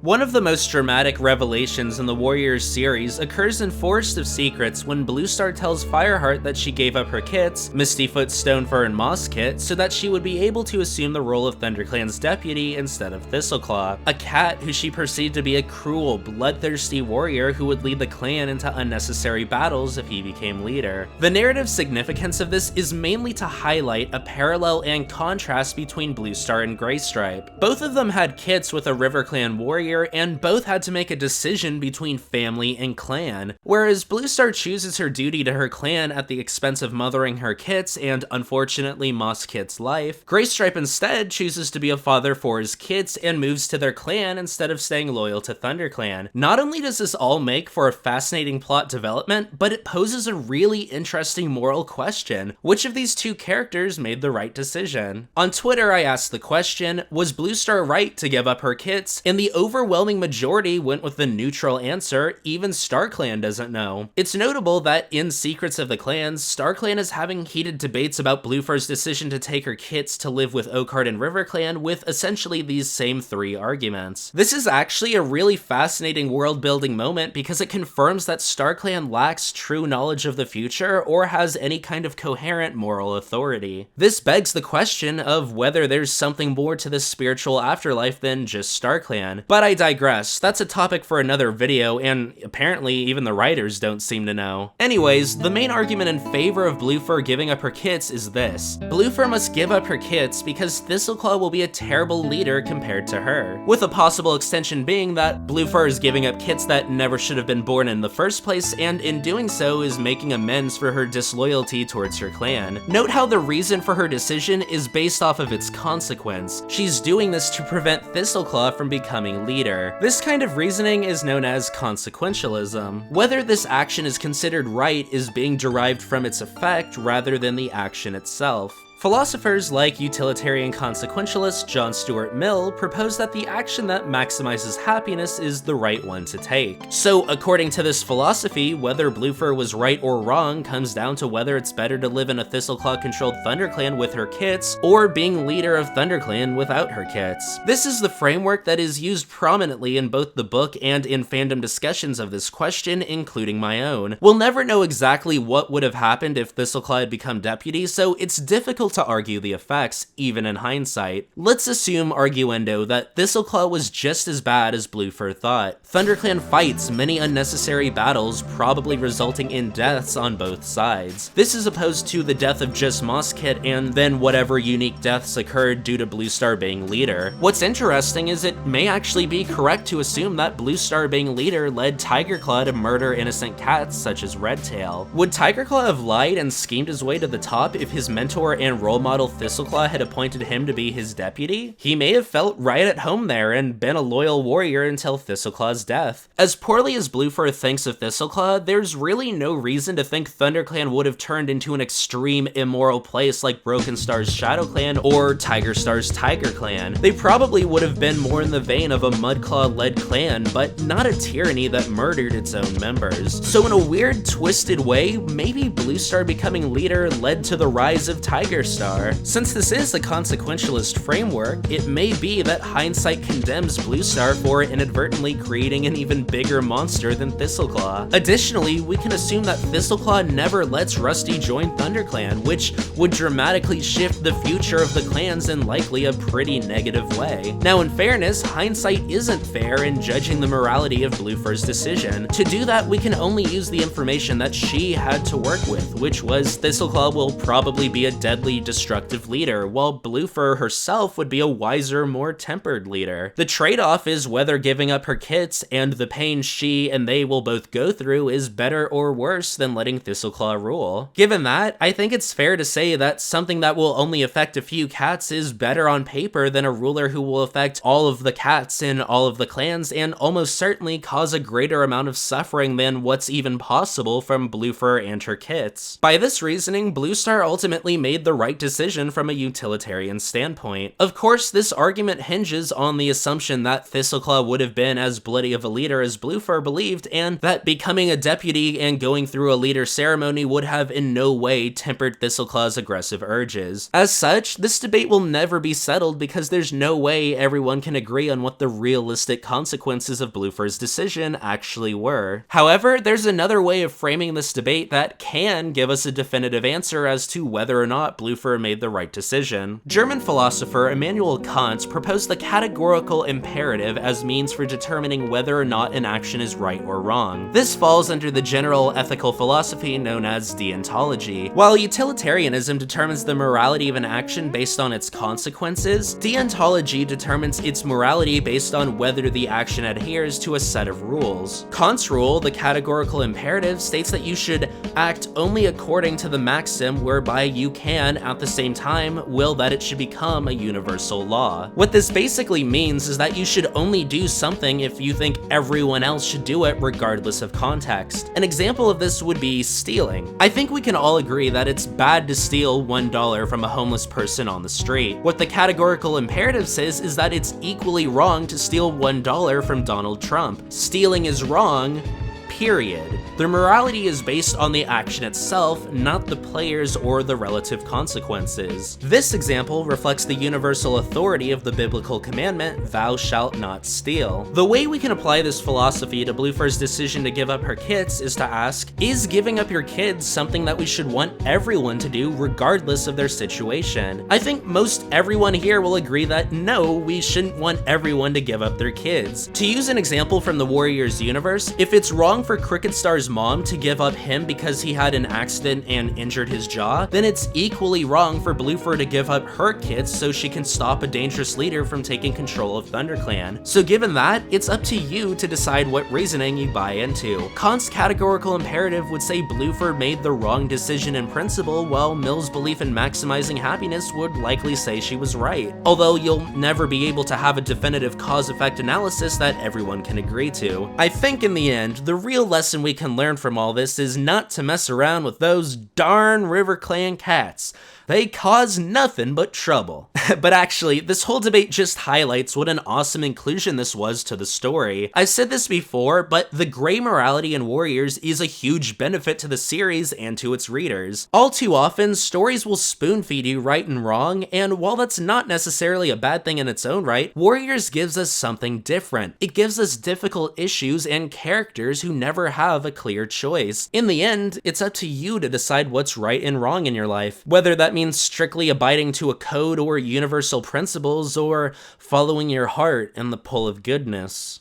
One of the most dramatic revelations in the Warriors series occurs in Forest of Secrets when Bluestar tells Fireheart that she gave up her kits, Mistyfoot, Stonefur, and Mosskit, so that she would be able to assume the role of ThunderClan's deputy instead of Thistleclaw, a cat who she perceived to be a cruel, bloodthirsty warrior who would lead the clan into unnecessary battles if he became leader. The narrative significance of this is mainly to highlight a parallel and contrast between Bluestar and Graystripe. Both of them had kits with a RiverClan warrior, and both had to make a decision between family and clan. Whereas Bluestar chooses her duty to her clan at the expense of mothering her kits and, unfortunately, Mosskit's life, Graystripe instead chooses to be a father for his kits and moves to their clan instead of staying loyal to ThunderClan. Not only does this all make for a fascinating plot development, but it poses a really interesting moral question. Which of these two characters made the right decision? On Twitter, I asked the question, was Bluestar right to give up her kits? And the overwhelming majority went with the neutral answer, even StarClan doesn't know. It's notable that in Secrets of the Clans, StarClan is having heated debates about Bluefur's decision to take her kits to live with Oakheart and RiverClan with essentially these same three arguments. This is actually a really fascinating world-building moment because it confirms that StarClan lacks true knowledge of the future or has any kind of coherent moral authority. This begs the question of whether there's something more to this spiritual afterlife than just StarClan. But I digress, that's a topic for another video, and apparently even the writers don't seem to know. Anyways, the main argument in favor of Bluefur giving up her kits is this. Bluefur must give up her kits because Thistleclaw will be a terrible leader compared to her, with a possible extension being that Bluefur is giving up kits that never should have been born in the first place, and in doing so is making amends for her disloyalty towards her clan. Note how the reason for her decision is based off of its consequence. She's doing this to prevent Thistleclaw from becoming leader. This kind of reasoning is known as consequentialism. Whether this action is considered right is being derived from its effect rather than the action itself. Philosophers like utilitarian consequentialist John Stuart Mill propose that the action that maximizes happiness is the right one to take. So according to this philosophy, whether Bluefur was right or wrong comes down to whether it's better to live in a Thistleclaw-controlled ThunderClan with her kits, or being leader of ThunderClan without her kits. This is the framework that is used prominently in both the book and in fandom discussions of this question, including my own. We'll never know exactly what would have happened if Thistleclaw had become deputy, so it's difficult to argue the effects, even in hindsight. Let's assume arguendo that Thistleclaw was just as bad as Bluefur thought. ThunderClan fights many unnecessary battles, probably resulting in deaths on both sides. This is opposed to the death of just Mosskit and then whatever unique deaths occurred due to Bluestar being leader. What's interesting is it may actually be correct to assume that Bluestar being leader led Tigerclaw to murder innocent cats such as Redtail. Would Tigerclaw have lied and schemed his way to the top if his mentor and role model Thistleclaw had appointed him to be his deputy? He may have felt right at home there and been a loyal warrior until Thistleclaw's death. As poorly as Bluefur thinks of Thistleclaw, there's really no reason to think ThunderClan would have turned into an extreme immoral place like Broken Star's ShadowClan or Tiger Star's TigerClan. They probably would have been more in the vein of a Mudclaw-led clan, but not a tyranny that murdered its own members. So in a weird, twisted way, maybe Bluestar becoming leader led to the rise of Tigerstar. Since this is a consequentialist framework, it may be that hindsight condemns Bluestar for inadvertently creating an even bigger monster than Thistleclaw. Additionally, we can assume that Thistleclaw never lets Rusty join ThunderClan, which would dramatically shift the future of the clans in likely a pretty negative way. Now, in fairness, hindsight isn't fair in judging the morality of Bluefur's decision. To do that, we can only use the information that she had to work with, which was Thistleclaw will probably be a deadly, destructive leader, while Bluefur herself would be a wiser, more tempered leader. The trade-off is whether giving up her kits and the pain she and they will both go through is better or worse than letting Thistleclaw rule. Given that, I think it's fair to say that something that will only affect a few cats is better on paper than a ruler who will affect all of the cats in all of the clans and almost certainly cause a greater amount of suffering than what's even possible from Bluefur and her kits. By this reasoning, Bluestar ultimately made the right decision from a utilitarian standpoint. Of course, this argument hinges on the assumption that Thistleclaw would have been as bloody of a leader as Bluefur believed, and that becoming a deputy and going through a leader ceremony would have in no way tempered Thistleclaw's aggressive urges. As such, this debate will never be settled because there's no way everyone can agree on what the realistic consequences of Bluefur's decision actually were. However, there's another way of framing this debate that can give us a definitive answer as to whether or not Bluefur made the right decision. German philosopher Immanuel Kant proposed the categorical imperative as means for determining whether or not an action is right or wrong. This falls under the general ethical philosophy known as Deontology. While utilitarianism determines the morality of an action based on its consequences, Deontology determines its morality based on whether the action adheres to a set of rules. Kant's rule, the categorical imperative, states that you should act only according to the maxim whereby you can, at the same time, will that it should become a universal law. What this basically means is that you should only do something if you think everyone else should do it regardless of context. An example of this would be stealing. I think we can all agree that it's bad to steal $1 from a homeless person on the street. What the categorical imperative says is that it's equally wrong to steal $1 from Donald Trump. Stealing is wrong, period. Their morality is based on the action itself, not the players or the relative consequences. This example reflects the universal authority of the biblical commandment, "Thou shalt not steal." The way we can apply this philosophy to Bluefur's decision to give up her kids is to ask, is giving up your kids something that we should want everyone to do regardless of their situation? I think most everyone here will agree that no, we shouldn't want everyone to give up their kids. To use an example from the Warriors universe, if it's wrong for Cricket Star's mom to give up him because he had an accident and injured his jaw, then it's equally wrong for Bluefur to give up her kids so she can stop a dangerous leader from taking control of ThunderClan. So given that, it's up to you to decide what reasoning you buy into. Kant's categorical imperative would say Bluefur made the wrong decision in principle, while Mill's belief in maximizing happiness would likely say she was right. Although you'll never be able to have a definitive cause-effect analysis that everyone can agree to. I think in the end, the real lesson we can learn from all this is not to mess around with those darn River Clan cats. They cause nothing but trouble. But actually, this whole debate just highlights what an awesome inclusion this was to the story. I've said this before, but the gray morality in Warriors is a huge benefit to the series and to its readers. All too often, stories will spoon-feed you right and wrong, and while that's not necessarily a bad thing in its own right, Warriors gives us something different. It gives us difficult issues and characters who never have a clear choice. In the end, it's up to you to decide what's right and wrong in your life, whether that means strictly abiding to a code or universal principles, or following your heart and the pull of goodness.